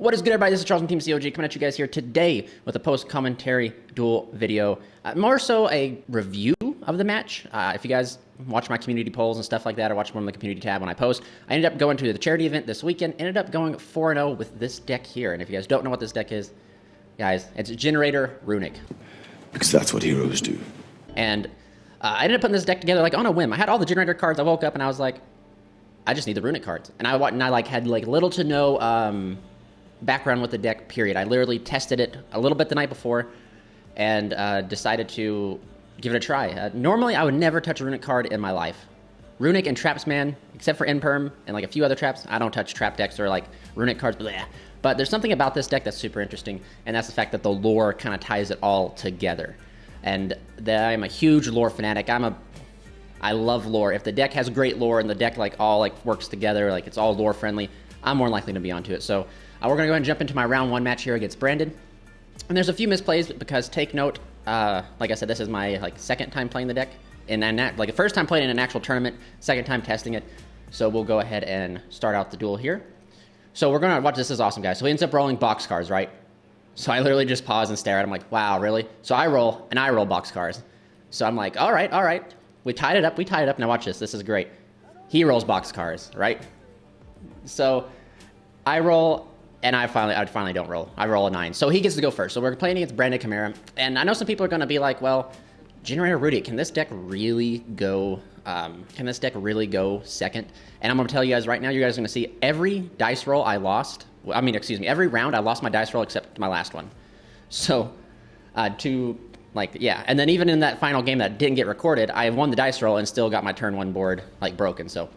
What is good, everybody? This is Charles from Team COG coming at you guys here today with a post-commentary duel video. More so a review of the match. If you guys watch my community polls and stuff like that, or watch more on the community tab when I post, I ended up going to the charity event this weekend, ended up going 4-0 with this deck here. And if you guys don't know what this deck is, guys, it's Generaider Runic. Because that's what heroes do. And I ended up putting this deck together like on a whim. I had all the Generaider cards. I woke up and I was like, I just need the Runic cards. And I had little to no background with the deck, period. I literally tested it a little bit the night before and decided to give it a try. Normally, I would never touch a Runic card in my life. Runic and Trapsman, except for Imperm and like a few other traps, I don't touch trap decks or like Runic cards, bleh. But there's something about this deck that's super interesting, and that's the fact that the lore kind of ties it all together. And I'm a huge lore fanatic. I love lore. If the deck has great lore and the deck all works together, like it's all lore friendly, I'm more likely to be onto it. So we're gonna go ahead and jump into my round one match here against Brandon. And there's a few misplays because take note, like I said, this is my second time playing the deck. And then the first time playing in an actual tournament, second time testing it. So we'll go ahead and start out the duel here. So we're gonna watch, this is awesome, guys. So he ends up rolling box cards, right? So I literally just pause and stare at him like, wow, really? So I roll, and I roll box cards. So I'm like, all right. We tied it up, now watch this is great. He rolls box cards, right? So I roll, and I finally don't roll. I roll a 9. So he gets to go first. So we're playing against Brandon Chimera. And I know some people are gonna be like, well, Generaider Rudy, can this deck really go second? And I'm gonna tell you guys right now, you guys are gonna see every dice roll I lost. Every round I lost my dice roll except my last one. So, and then even in that final game that didn't get recorded, I won the dice roll and still got my turn one board broken. So,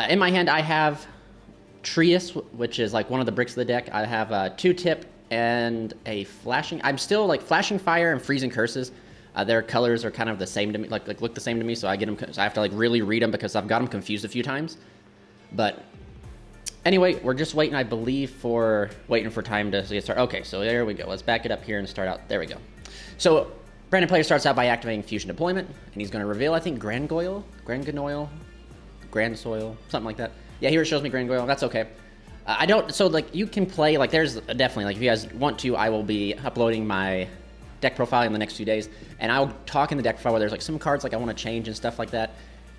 in my hand I have Trius, which is one of the bricks of the deck. I have a 2-tip and a flashing. I'm still flashing fire and freezing curses. Their colors are kind of the same to me, look the same to me. So I get them. So I have to really read them because I've got them confused a few times. But anyway, we're just waiting, I believe, for time to get started. Okay, so there we go. Let's back it up here and start out. There we go. So Brandon player starts out by activating Fusion Deployment, and he's going to reveal, I think, Grand Soil, something like that. Yeah, here it shows me Grand Goyle. That's okay. You can play, there's definitely, if you guys want to, I will be uploading my deck profile in the next few days, and I'll talk in the deck profile where there's some cards I want to change and stuff like that.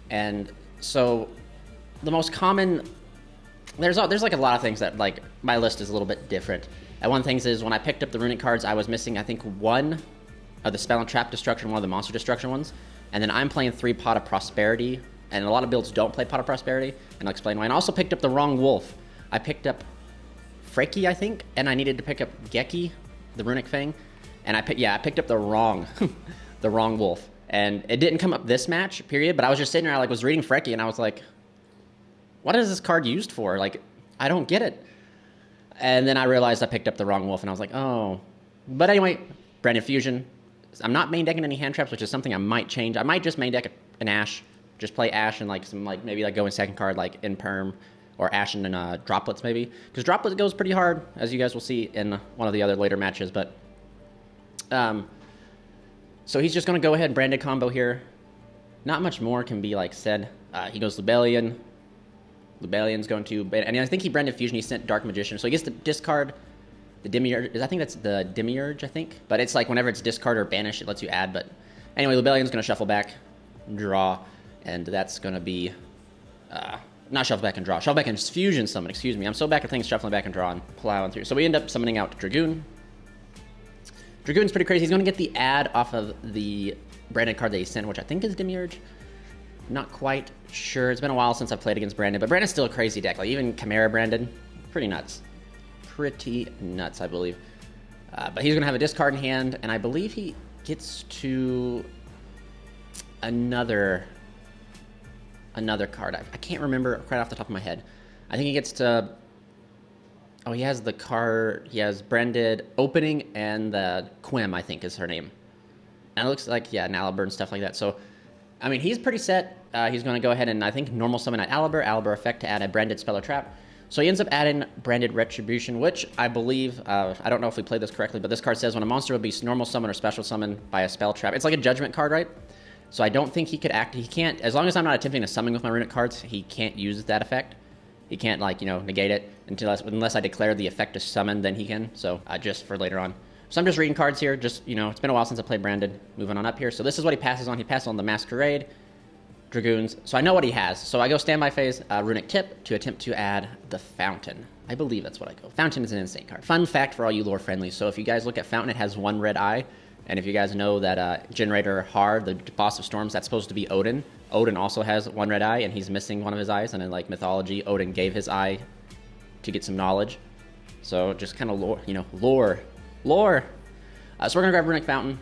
And so the most common, there's a lot of things that my list is a little bit different. And one of the things is when I picked up the Runic cards, I was missing, I think, one of the Spell and Trap Destruction, one of the Monster Destruction ones, and then I'm playing 3 Pot of Prosperity, and a lot of builds don't play Pot of Prosperity, and I'll explain why. And I also picked up the wrong wolf. I picked up Freki, I think, and I needed to pick up Geki, the Runic Fang, and I picked up the wrong the wrong wolf. And it didn't come up this match, period, but I was just sitting there, I was reading Freki, and I was like, what is this card used for? I don't get it. And then I realized I picked up the wrong wolf, and I was like, oh. But anyway, Brandon Fusion. I'm not main decking any hand traps, which is something I might change. I might just main deck an Ash. Just play Ash and maybe go in second card in Perm, or Ash and Droplets maybe. Because Droplet goes pretty hard, as you guys will see in one of the other later matches. But so he's just going to go ahead and Branded combo here. Not much more can be said. He goes Lubellion. Lubellion's going to, and I think he Branded Fusion. He sent Dark Magician, so he gets to discard the Demiurge. I think that's the Demiurge, I think. But it's whenever it's discard or banish, it lets you add. But anyway, Lubellion's going to shuffle back, draw, and that's going to be not shuffle back and draw. Shuffle back and Fusion summon. Excuse me. I'm so back at things shuffling back and drawing, plowing through. So we end up summoning out Dragoon. Dragoon's pretty crazy. He's going to get the add off of the Brandon card that he sent, which I think is Demiurge. Not quite sure. It's been a while since I've played against Brandon, but Brandon's still a crazy deck. Even Chimera Brandon, pretty nuts. I believe. But he's going to have a discard in hand, and I believe he gets to another card. I can't remember right off the top of my head. I think he gets to... Oh, he has the card... He has Branded Opening and the Quim, I think is her name. And it looks like, yeah, Nalaber and stuff like that. So, he's pretty set. He's going to go ahead and, I think, normal summon at Aliber effect to add a Branded Spell or Trap. So he ends up adding Branded Retribution, which I believe, I don't know if we played this correctly, but this card says when a monster will be normal summon or special summon by a spell trap. It's like a judgment card, right? So I don't think he could he can't, as long as I'm not attempting to summon with my Runic cards, he can't use that effect. He can't, like, you know, negate it unless I declare the effect to summon, then he can. So just for later on. So I'm just reading cards here. Just, you know, it's been a while since I played Branded. Moving on up here. So this is what he passes on. He passes on the Masquerade, Dragoons. So I know what he has. So I go standby phase, Runic Tip to attempt to add the Fountain. I believe that's what I go. Fountain is an insane card. Fun fact for all you lore friendlies. So if you guys look at Fountain, it has one red eye. And if you guys know that Generaider Hard, the boss of storms, that's supposed to be Odin. Odin also has one red eye, and he's missing one of his eyes. And in, like, mythology, Odin gave his eye to get some knowledge. So just kind of lore, you know, lore. So we're going to grab Runic Fountain.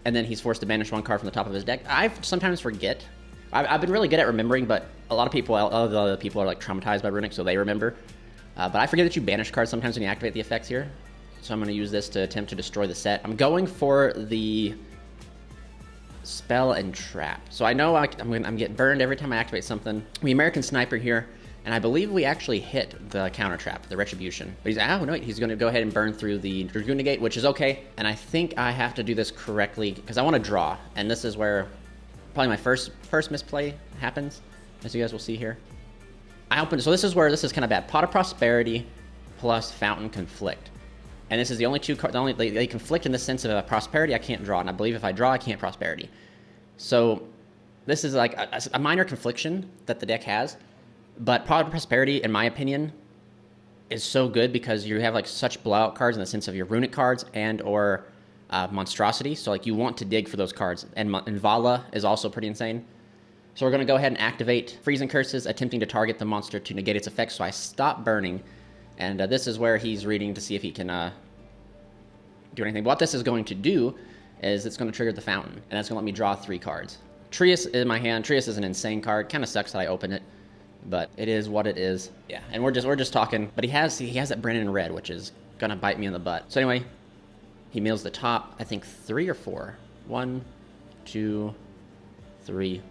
And then he's forced to banish one card from the top of his deck. I sometimes forget. I've been really good at remembering, but a lot of other people are, like, traumatized by Runic, so they remember. But I forget that you banish cards sometimes when you activate the effects here. So I'm going to use this to attempt to destroy the set. I'm going for the spell and trap. So I know I'm getting burned every time I activate something. The American Sniper here, and I believe we actually hit the counter trap, the Retribution. But he's going to go ahead and burn through the Dragoon Negate, which is okay. And I think I have to do this correctly because I want to draw. And this is where probably my first misplay happens, as you guys will see here. So this is where this is kind of bad. Pot of Prosperity plus Fountain conflict. And this is the only two cards, they conflict in the sense of Prosperity I can't draw, and I believe if I draw, I can't Prosperity. So this is like a minor confliction that the deck has, but Pot of Prosperity, in my opinion, is so good because you have, like, such blowout cards in the sense of your Runic cards and or Monstrosity, so, like, you want to dig for those cards. And Vala is also pretty insane. So we're going to go ahead and activate Freezing Curses, attempting to target the monster to negate its effects, so I stop burning. And this is where he's reading to see if he can do anything. What this is going to do is it's going to trigger the Fountain, and that's going to let me draw 3 cards. Trius in my hand. Trius is an insane card. Kind of sucks that I open it, but it is what it is. Yeah, and we're just talking. But he has that Brandon in red, which is going to bite me in the butt. So anyway, he mills the top, I think 3 or 4. 1, 2, 3.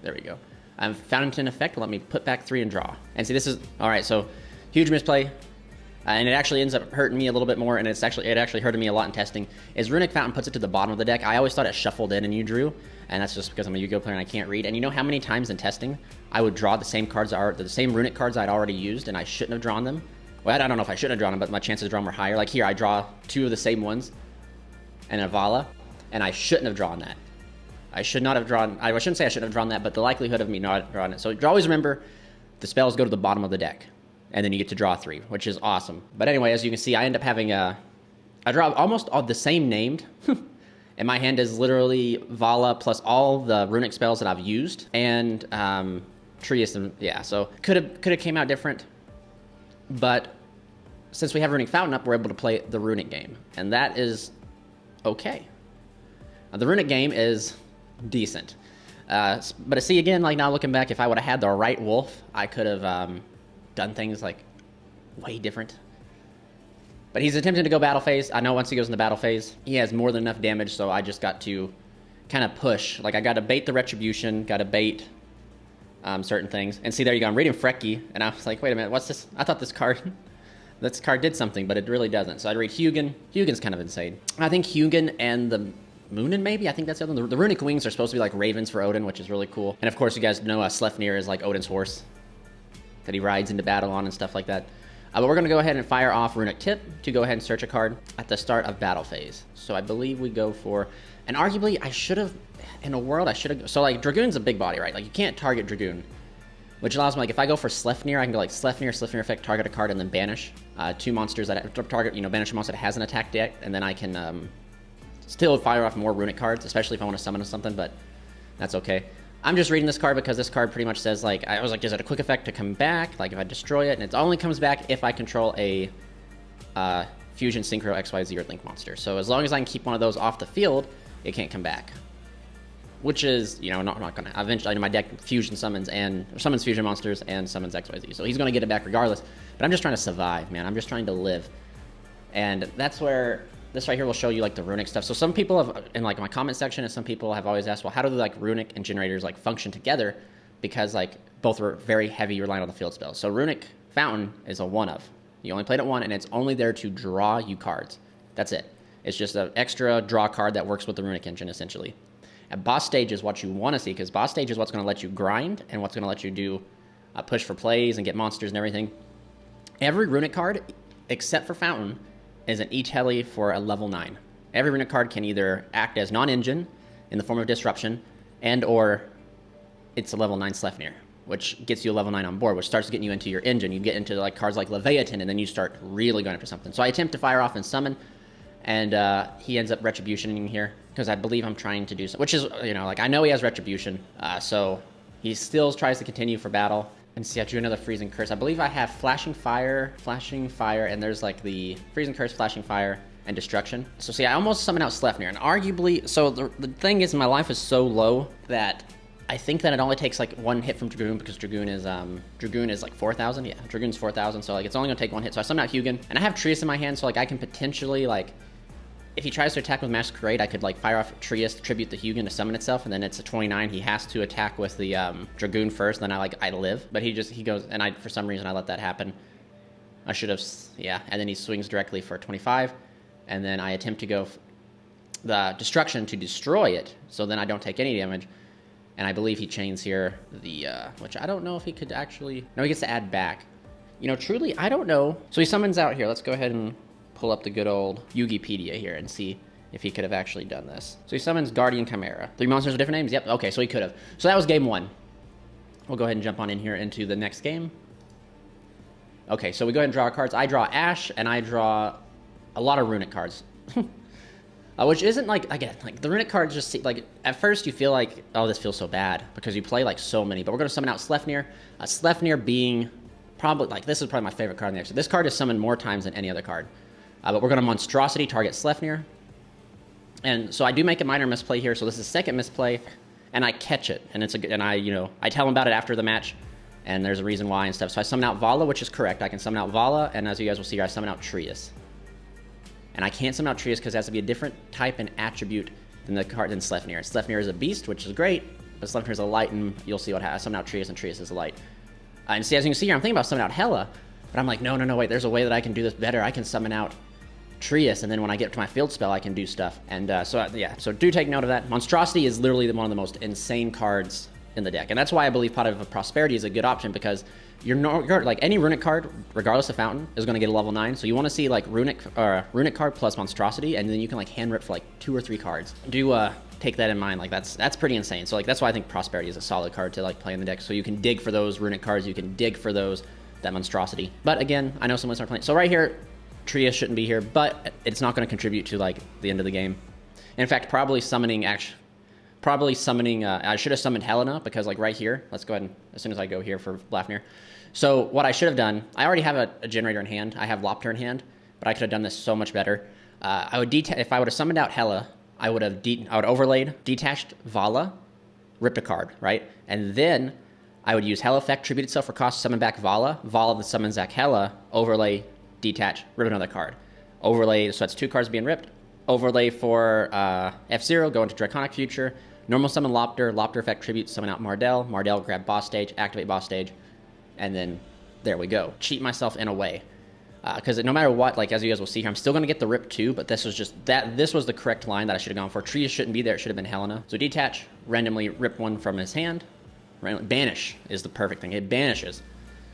There we go. Fountain effect will let me put back 3 and draw. And see, this is all right. So huge misplay, and it actually ends up hurting me a little bit more. And it actually hurted me a lot in testing. Is Runic Fountain puts it to the bottom of the deck. I always thought it shuffled in and you drew, and that's just because I'm a YuGiOh player and I can't read. And you know how many times in testing I would draw the same cards, the same Runic cards I'd already used, and I shouldn't have drawn them. Well, I don't know if I shouldn't have drawn them, but my chances of drawing were higher. Like here, I draw 2 of the same ones, and a Vala, and I shouldn't have drawn that. I should not have drawn. I shouldn't say I shouldn't have drawn that, but the likelihood of me not drawing it. So always remember, the spells go to the bottom of the deck, and then you get to draw 3, which is awesome. But anyway, as you can see, I end up having I draw almost all the same named, and my hand is literally Vala plus all the Runic spells that I've used, and Trius, and yeah. So could have came out different, but since we have Runic Fountain up, we're able to play the Runic game, and that is okay. The Runic game is decent. But to see again, like now looking back, if I would have had the right wolf, I could have done things like way different. But he's attempting to go battle phase. I know once he goes into battle phase, he has more than enough damage, so I just got to kind of push. Like I got to bait the Retribution, got to bait certain things. And see, there you go. I'm reading Frecky, and I was like, wait a minute, what's this? I thought this card did something, but it really doesn't. So I'd read Hugin. Hugin's kind of insane. I think Hugin and the Moonin, maybe? I think that's the other one. The Runic Wings are supposed to be like ravens for Odin, which is really cool. And of course, you guys know Sleipnir is like Odin's horse that he rides into battle on and stuff like that. But we're going to go ahead and fire off Runic Tip to go ahead and search a card at the start of battle phase. So I believe we go for... And arguably, I should have... In a world, I should have... So like, Dragoon's a big body, right? Like, you can't target Dragoon. Which allows me, like, if I go for Sleipnir, I can go like Sleipnir effect, target a card, and then banish 2 monsters that target, banish a monster that has an attack deck, and then I can... still fire off more Runic cards, especially if I want to summon something, but that's okay. I'm just reading this card because this card pretty much says, like, I was like, is it a quick effect to come back? Like, if I destroy it, and it only comes back if I control a Fusion, Synchro, XYZ, or Link monster. So as long as I can keep one of those off the field, it can't come back. Which is, not going to... Eventually, my deck summons Fusion monsters and summons XYZ. So he's going to get it back regardless. But I'm just trying to survive, man. I'm just trying to live. And that's where... This right here will show you like the Runic stuff. So some people have, in like my comment section, and some people have always asked, well, how do like Runic and Generaiders like function together? Because like both are very heavy reliant on the field spells. So Runic Fountain is a 1-of. You only played it 1, and it's only there to draw you cards. That's it. It's just an extra draw card that works with the Runic engine essentially. At boss stage is what you want to see, because boss stage is what's going to let you grind and what's going to let you do push for plays and get monsters and everything. Every runic card, except for Fountain, is an E-Tele for a level 9. Every runic card can either act as non-engine in the form of disruption, and or it's a level 9 Sleipnir, which gets you a level 9 on board, which starts getting you into your engine. You get into like cards like Leviathan, and then you start really going after something. So I attempt to fire off and summon, and he ends up retributioning here, because I believe I'm trying to do so, which is, you know, like I know he has retribution, so he still tries to continue for battle. And see, I drew another freezing curse. I believe I have flashing fire, and there's like the freezing curse, flashing fire, and destruction. So see, I almost summon out Sleipnir, and arguably, so the thing is, my life is so low that I think that it only takes like one hit from Dragoon, because Dragoon is like 4,000. Yeah, Dragoon's 4,000, so like it's only gonna take one hit. So I summon out Hugin, and I have Trius in my hand, so like I can potentially, like, if he tries to attack with Masquerade, I could like fire off Trius, tribute the Hugin to summon itself, and then it's a 29. He has to attack with the Dragoon first, then I live. But he goes, and for some reason I let that happen. I should have, yeah. And then he swings directly for 25, and then I attempt to go the destruction to destroy it, so then I don't take any damage. And I believe he chains here the, which I don't know if he could actually, no, he gets to add back. You know, truly, I don't know. So he summons out here. Let's go ahead and pull up the good old Yugipedia here and see if he could have actually done this. So he summons Guardian Chimera. 3 monsters with different names? Yep, okay, so he could have. So that was game 1. We'll go ahead and jump on in here into the next game. Okay, so we go ahead and draw our cards. I draw Ash, and I draw a lot of runic cards. Which isn't like, again, like the runic cards just, like, at first you feel like, oh, this feels so bad, because you play like so many. But we're going to summon out Sleipnir. Sleipnir being probably, like, this is probably my favorite card in the extra. This card is summoned more times than any other card. But we're going to Monstrosity target Sleipnir. And so I do make a minor misplay here. So this is second misplay, and I catch it. And I tell him about it after the match, and there's a reason why and stuff. So I summon out Vala, which is correct. I can summon out Vala, and as you guys will see here, I summon out Trius. And I can't summon out Trius because it has to be a different type and attribute than Sleipnir. Sleipnir is a beast, which is great, but Sleipnir is a light, and you'll see what happens. I summon out Trius, and Trius is a light. And see, as you can see here, I'm thinking about summoning out Hela, but I'm like, no, wait, there's a way that I can do this better. I can summon out Trius, and then when I get to my field spell, I can do stuff. And so do take note of that. Monstrosity is literally one of the most insane cards in the deck, and that's why I believe Pot of Prosperity is a good option, because you're like any runic card, regardless of Fountain, is going to get a level 9. So you want to see like runic card plus Monstrosity, and then you can like hand rip for like 2 or 3 cards. Do take that in mind. Like that's pretty insane. So like that's why I think Prosperity is a solid card to like play in the deck. So you can dig for those runic cards, you can dig for that Monstrosity. But again, I know someone's not playing. So right here, Trius shouldn't be here, but it's not going to contribute to like the end of the game. And in fact, probably summoning. I should have summoned Helena, because like right here, let's go ahead and as soon as I go here for Blafnir. So what I should have done, I already have a Generator in hand. I have Lopter in hand, but I could have done this so much better. If I would have summoned out Hela, I would overlaid, detached Vala, ripped a card, right? And then I would use Hela effect, tribute itself for cost, summon back Vala. Vala then summons back Hela, overlay, detach, rip another card. Overlay, so that's 2 cards being ripped. Overlay for F-Zero, go into Draconic Future. Normal summon Lopter, Lopter effect, tribute, summon out Mardell. Mardell, grab boss stage, activate boss stage. And then there we go. Cheat myself in a way. Because no matter what, like as you guys will see here, I'm still going to get the rip too, but this was just this was the correct line that I should have gone for. Trius shouldn't be there, it should have been Helena. So detach, randomly rip one from his hand. Banish is the perfect thing. It banishes,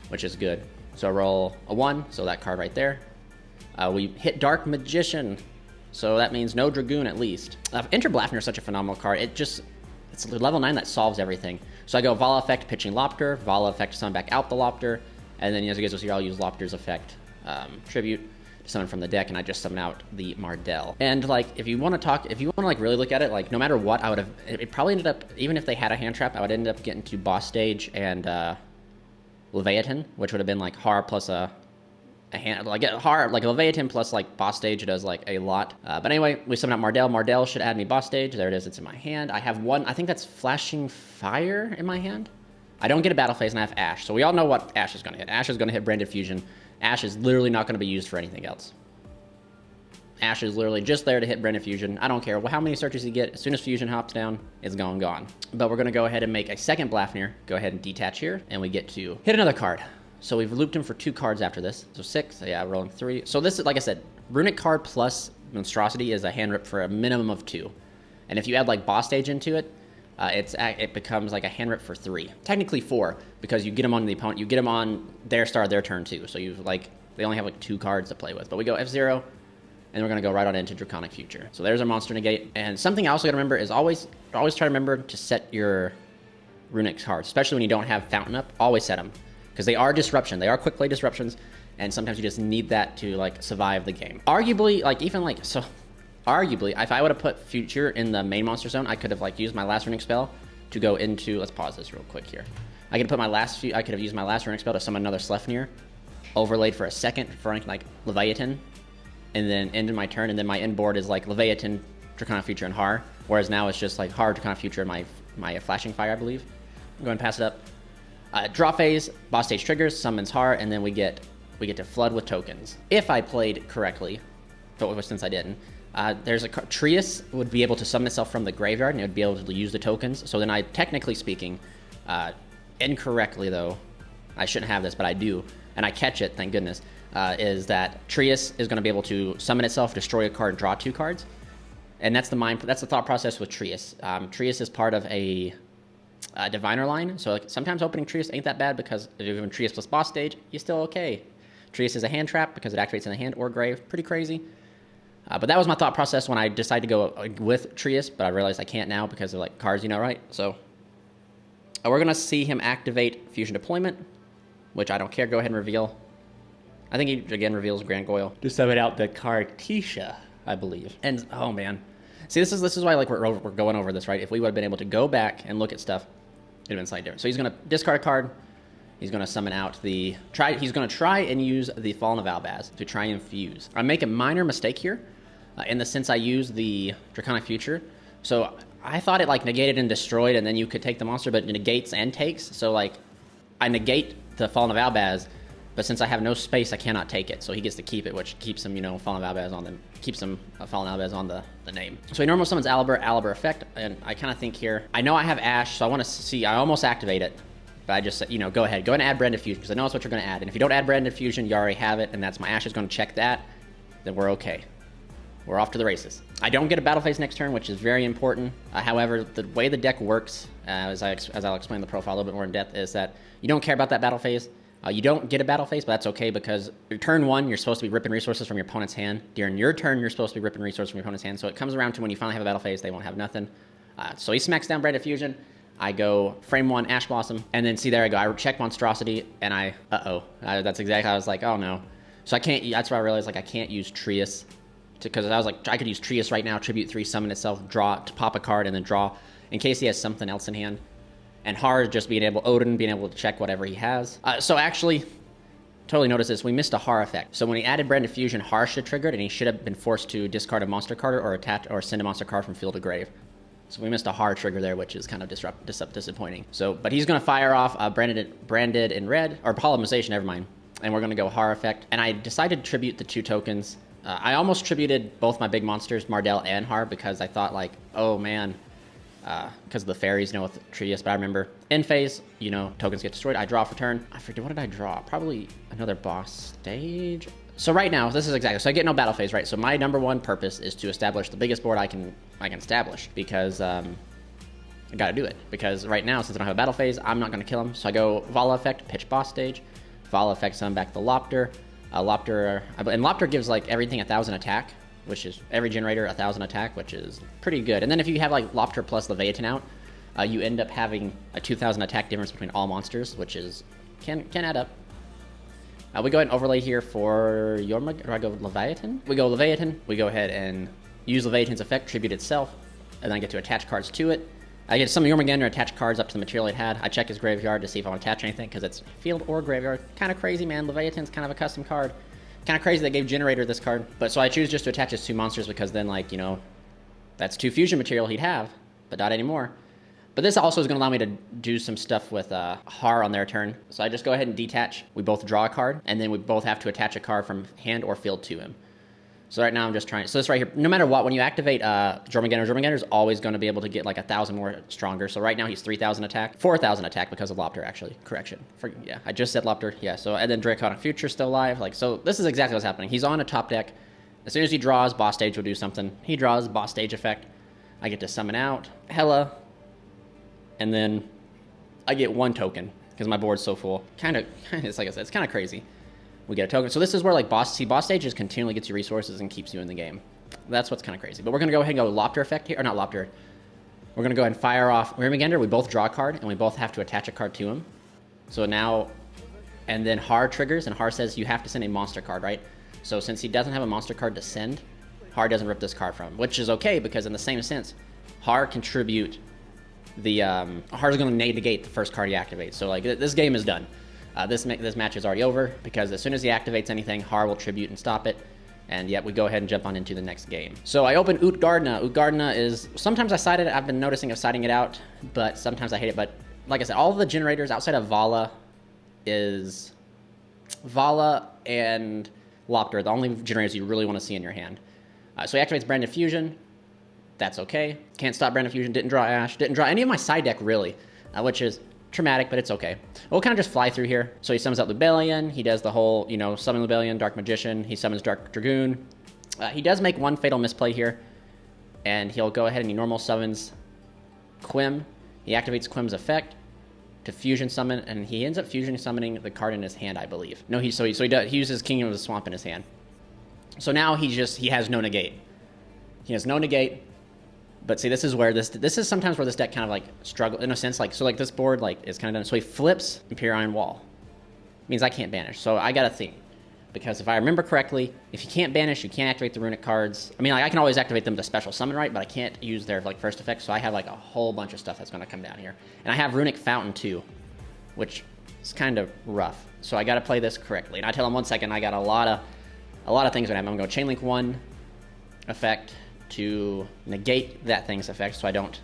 which is good. So roll a 1, so that card right there. We hit Dark Magician, so that means no Dragoon at least. Enter Blafnir is such a phenomenal card. It's level 9 that solves everything. So I go Vala effect, pitching Lopter, Vala effect, summon back out the Lopter, and then as you guys will see, I'll use Lopter's effect, tribute, to summon from the deck, and I just summon out the Mardell. And like, if you want to like really look at it, like no matter what, I would have, it probably ended up, even if they had a hand trap, I would end up getting to boss stage and Leviathan, which would have been like Har plus a hand, like a Har, like a Leviathan plus like boss stage does like a lot. But anyway, we summon out Mardell. Mardell should add me boss stage. There it is. It's in my hand. I have one. I think that's Flashing Fire in my hand. I don't get a battle phase, and I have Ash. So we all know what Ash is going to hit. Ash is going to hit Branded Fusion. Ash is literally not going to be used for anything else. Ash is literally just there to hit Branded Fusion. I don't care how many searches you get. As soon as Fusion hops down, it's gone. But we're going to go ahead and make a second Blafnir. Go ahead and detach here, and we get to hit another card. So we've looped him for 2 cards after this. So 6, yeah, rolling 3. So this is, like I said, Runic card plus Monstrosity is a hand rip for a minimum of 2. And if you add like boss stage into it, it becomes like a hand rip for 3, technically 4, because you get them on the opponent, you get them on their start of their turn too. So you've like, they only have like 2 cards to play with. But we go F0, and we're gonna go right on into Draconic Future. So there's our monster negate. And something I also gotta remember is always try to remember to set your runic cards, especially when you don't have Fountain up. Always set them, because they are disruption. They are quick play disruptions, and sometimes you just need that to like survive the game. Arguably, like even like so. Arguably, if I would have put Future in the main monster zone, I could have like used my last runic spell to go into. Let's pause this real quick here. I could have used my last runic spell to summon another Sleipnir, overlaid for a second for like Leviathan, and then ended my turn. And then my end board is like Leviathan, Draconic Future, and Har. Whereas now it's just like Har, Draconic Future, and my Flashing Fire, I believe. I'm going to pass it up. Draw phase, boss stage triggers, summons Har, and then we get to flood with tokens. If I played correctly, but since I didn't. There's a Trius would be able to summon itself from the graveyard, and it would be able to use the tokens. So then I, technically speaking, incorrectly though, I shouldn't have this, but I do, and I catch it, thank goodness, is that Trius is going to be able to summon itself, destroy a card, and draw 2 cards. And that's the thought process with Trius. Trius is part of a diviner line, so like sometimes opening Trius ain't that bad, because even Trius plus boss stage, you're still okay. Trius is a hand trap because it activates in the hand or grave, pretty crazy. But that was my thought process when I decided to go with Trius, but I realized I can't now because of like cards, you know, right? So we're going to see him activate Fusion Deployment, which I don't care. Go ahead and reveal. I think he, again, reveals Grand Goyle to summon out the card Tisha, I believe. And, oh, man. See, this is why like we're going over this, right? If we would have been able to go back and look at stuff, it would have been slightly different. So he's going to discard a card. He's going to summon out he's going to try and use the Fallen of Albaz to try and fuse. I make a minor mistake here. In the sense I use the Draconic Future. So I thought it like negated and destroyed, and then you could take the monster, but it negates and takes. So like I negate the Fallen of Albaz, but since I have no space, I cannot take it. So he gets to keep it, which keeps him, you know, Fallen of Albaz on them, keeps him Fallen Albaz on the name. So he normal summons Aliber effect, and I kind of think here, I know I have Ash, so I want to see, I almost activate it, but I just said, you know, go ahead and add Branded Fusion, because I know that's what you're going to add. And if you don't add Branded Fusion, you already have it, and that's my Ash is going to check that, then we're okay. We're off to the races. I don't get a battle phase next turn, which is very important. However, the way the deck works, as I'll explain the profile a little bit more in depth, is that you don't care about that battle phase. You don't get a battle phase, but that's okay, because your turn 1, you're supposed to be ripping resources from your opponent's hand. During your turn, you're supposed to be ripping resources from your opponent's hand. So it comes around to when you finally have a battle phase, they won't have nothing. So he smacks down Branded Fusion. I go frame 1 Ash Blossom, and then see, there I go. I check Monstrosity, and that's exactly, I was like, oh no. So I can't, that's why I realized like I can't use Trius, because I was like, I could use Trius right now, Tribute 3, summon itself, draw, to pop a card, and then draw, in case he has something else in hand. And Har just Odin being able to check whatever he has. So actually, totally noticed this, we missed a Har effect. So when he added Branded Fusion, Har should have triggered, and he should have been forced to discard a monster card or send a monster card from field to grave. So we missed a Har trigger there, which is kind of disappointing. So, but he's going to fire off Branded in red, or Polymerization, never mind. And we're going to go Har effect. And I decided to tribute the 2 tokens. I almost tributed both my big monsters, Mardell and Har, because I thought like, oh man, because of the fairies, you know, with Trius. But I remember end phase, you know, tokens get destroyed. I draw for turn. I forget, what did I draw? Probably another boss stage. So right now, this is exactly, so I get no battle phase, right? So my number 1 purpose is to establish the biggest board I can establish, because I gotta do it. Because right now, since I don't have a battle phase, I'm not gonna kill him. So I go Vala effect, pitch boss stage. Vala effect, summon back the Lopter. And Lopter gives like everything 1,000 attack, which is every generator 1,000 attack, which is pretty good. And then if you have like Lopter plus Leviathan out, you end up having a 2,000 attack difference between all monsters, which is can add up. We go ahead and overlay here for Yormag. Do I go Leviathan? We go Leviathan. We go ahead and use Leviathan's effect, tribute itself, and then I get to attach cards to it. I get some Jormungandr and attach cards up to the material it had. I check his graveyard to see if I want to attach anything, because it's field or graveyard. Kind of crazy, man. Leviathan's kind of a custom card. Kind of crazy they gave Generaider this card. But so I choose just to attach his 2 monsters, because then, like, you know, that's 2 fusion material he'd have, but not anymore. But this also is going to allow me to do some stuff with Har on their turn. So I just go ahead and detach. We both draw a card, and then we both have to attach a card from hand or field to him. So right now I'm just trying. So this right here, no matter what, when you activate Jormungandr is always going to be able to get like 1,000 more stronger. So right now he's 3,000 attack, 4,000 attack because of Lopter, actually. Correction. Yeah, I just said Lopter. Yeah, so, and then Draconic Future still live. Like, so this is exactly what's happening. He's on a top deck. As soon as he draws, boss stage will do something. He draws, boss stage effect. I get to summon out Hela. and then I get 1 token because my board's so full. It's like I said, it's kind of crazy. We get a token. So this is where like boss stages continually gets you resources and keeps you in the game. That's what's kind of crazy. But we're gonna go ahead and go Lopter effect here, or not Lopter. We're gonna go ahead and fire off Rimagander. We both draw a card, and we both have to attach a card to him. So now, and then Har triggers, and Har says you have to send a monster card, right? So since he doesn't have a monster card to send, Har doesn't rip this card from him, which is okay because in the same sense, Har can tribute the Har's going to negate the first card he activates. So like this game is done. This match is already over because as soon as he activates anything, Har will tribute and stop it. And yet we go ahead and jump on into the next game. So I open Utgardna. Utgardna is, sometimes I side it, I've been noticing of siding it out, but sometimes I hate it. But like I said, all the generators outside of Vala is Vala and Lopter, the only generators you really want to see in your hand. So he activates Brand of Fusion. That's okay. Can't stop Brand of Fusion. Didn't draw Ash. Didn't draw any of my side deck really, which is traumatic, but it's okay. We'll kind of just fly through here. So he summons out Lubellion. He does the whole, you know, summon Lubellion, Dark Magician. He summons Dark Dragoon. He does make one fatal misplay here, and he'll go ahead and he normal summons Quim. He activates Quim's effect to fusion summon, and he ends up fusion summoning the card in his hand, I believe. No, he uses Kingdom of the Swamp in his hand. So now he has no negate. He has no negate. But see, this is where this is sometimes where this deck kind of like struggle in a sense. Like, so like this board like is kind of done. So he flips Imperial Iron Wall. Means I can't banish. So I got a thing. Because if I remember correctly, if you can't banish, you can't activate the runic cards. I mean, like I can always activate them to special summon, right? But I can't use their like first effect. So I have like a whole bunch of stuff that's going to come down here. And I have Runic Fountain too, which is kind of rough. So I got to play this correctly. And I tell him 1 second, I got a lot of things going to happen. I'm going to Chainlink 1 effect to negate that thing's effect so I don't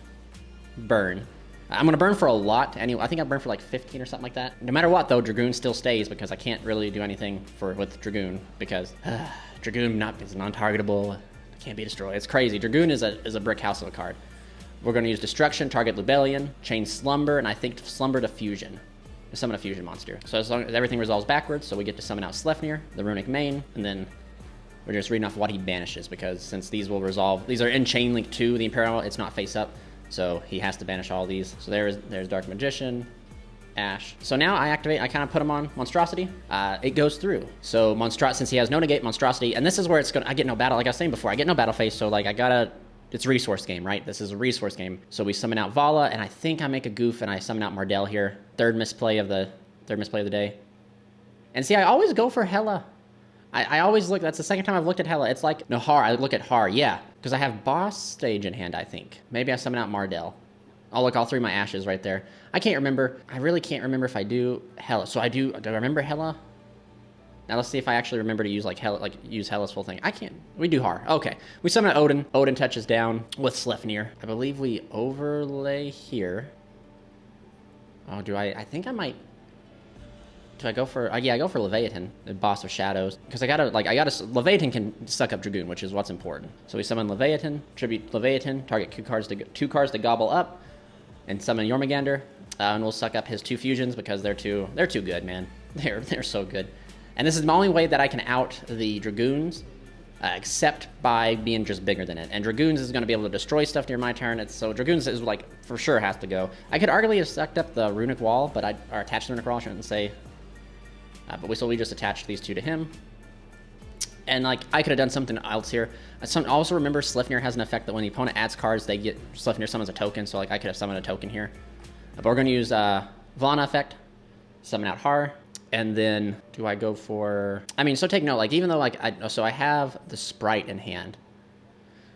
burn. I'm going to burn for a lot. Anyway, I think I burned for like 15 or something like that. No matter what, though, Dragoon still stays because I can't really do anything with Dragoon because Dragoon is non-targetable. Can't be destroyed. It's crazy. Dragoon is a brick house of a card. We're going to use Destruction, target Lubellion, chain Slumber, and I think Slumber to Fusion. To summon a fusion monster. So as long as everything resolves backwards, so we get to summon out Sleipnir, the Runic Main, and then we're just reading off what he banishes because since these will resolve, these are in Chainlink 2, the Imperial, it's not face up, so he has to banish all these. So there's Dark Magician, Ash. So now I kind of put him on Monstrosity. It goes through. So since he has no negate, Monstrosity, and this is where I get no battle, like I was saying before, I get no battle phase, so like it's a resource game, right? This is a resource game. So we summon out Vala, and I think I make a goof and I summon out Mardell here. Third misplay of the day. And see, I always go for Hela. I always look, that's the second time I've looked at Hela. It's like, no, Har, I look at Har, yeah. Because I have Boss Stage in hand, I think. Maybe I summon out Mardell. Oh, look, all 3 of my Ashes right there. I can't remember. I really can't remember if I do Hela. So do I remember Hela? Now let's see if I actually remember to use like Hela, use Hela's full thing. I can't. We do Har. Okay. We summon out Odin. Odin touches down with Sleipnir. I believe we overlay here. Oh, I think I might. Do I go for? Yeah, I go for Leviathan, the Boss of Shadows, because Leviathan can suck up Dragoon, which is what's important. So we summon Leviathan, tribute Leviathan, target 2 cards to gobble up, and summon Jormungandr, and we'll suck up his 2 fusions because they're too good, man. They're so good. And this is the only way that I can out the Dragoons, except by being just bigger than it. And Dragoons is going to be able to destroy stuff near my turn. So Dragoons is like, for sure has to go. I could arguably have sucked up the Runic Wall, or attached the Runic Wall, I shouldn't say. But we just attached these 2 to him. And like, I could have done something else here. I also remember Sleipnir has an effect that when the opponent adds cards, Sleipnir summons a token. So like, I could have summoned a token here. But we're going to use Vana effect, summon out Har. And then do I go for, so take note, like even though I have the Sprite in hand.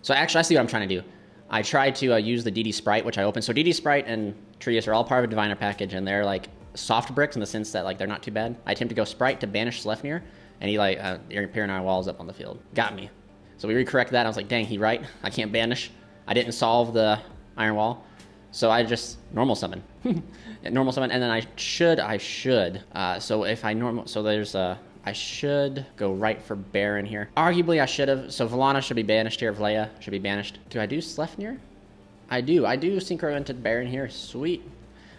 So actually I see what I'm trying to do. I tried to use the DD Sprite, which I opened. So DD Sprite and Trius are all part of a Diviner package, and they're like soft bricks in the sense that like they're not too bad. I attempt to go Sprite to banish Sleipnir, and he Imperial Iron Wall is up on the field. Got me. So we recorrect that. I was like, dang, he right. I can't banish. I didn't solve the Iron Wall. So I just normal summon. Normal summon, and then I should. So if I I should go right for Baron here. Arguably I should have. So Valana should be banished here. Vleia should be banished. Do I do Sleipnir? I do Synchro into Baron here. Sweet.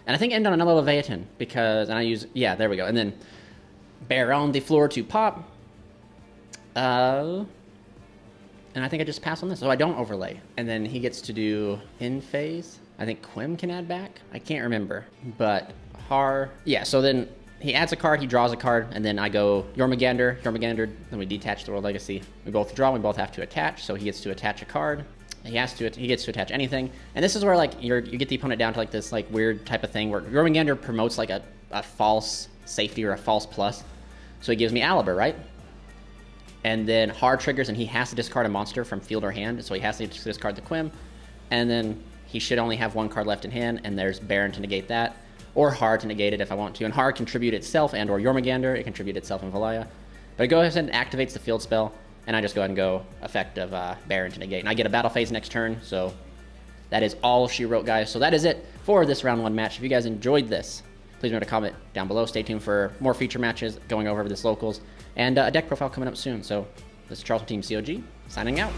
And I think end on another Leviathan because, and I use, yeah, there we go. And then Baron the floor to pop. And And I think I just pass on this, so I don't overlay. And then he gets to do in phase. I think Quim can add back. I can't remember, but Har. Yeah, so then he adds a card, he draws a card, and then I go Jormungandr, then we detach the World Legacy. We both draw, we both have to attach, so he gets to attach a card. He gets to attach anything. And this is where like you get the opponent down to like this like weird type of thing where Jormungandr promotes like a false safety or a false plus. So he gives me Aliber, right? And then Har triggers and he has to discard a monster from field or hand, so he has to discard the Quim. And then he should only have one card left in hand, and there's Baron to negate that. Or Har to negate it if I want to. And Har contribute itself and or Jormungandr, it contribute itself in Valaya. But it goes ahead and activates the field spell, and I just go ahead and go effect of Baron to negate. And I get a battle phase next turn, so that is all she wrote, guys. So that is it for this round 1 match. If you guys enjoyed this, please remember to comment down below. Stay tuned for more feature matches going over this locals and a deck profile coming up soon. So this is Charles from Team COG, signing out.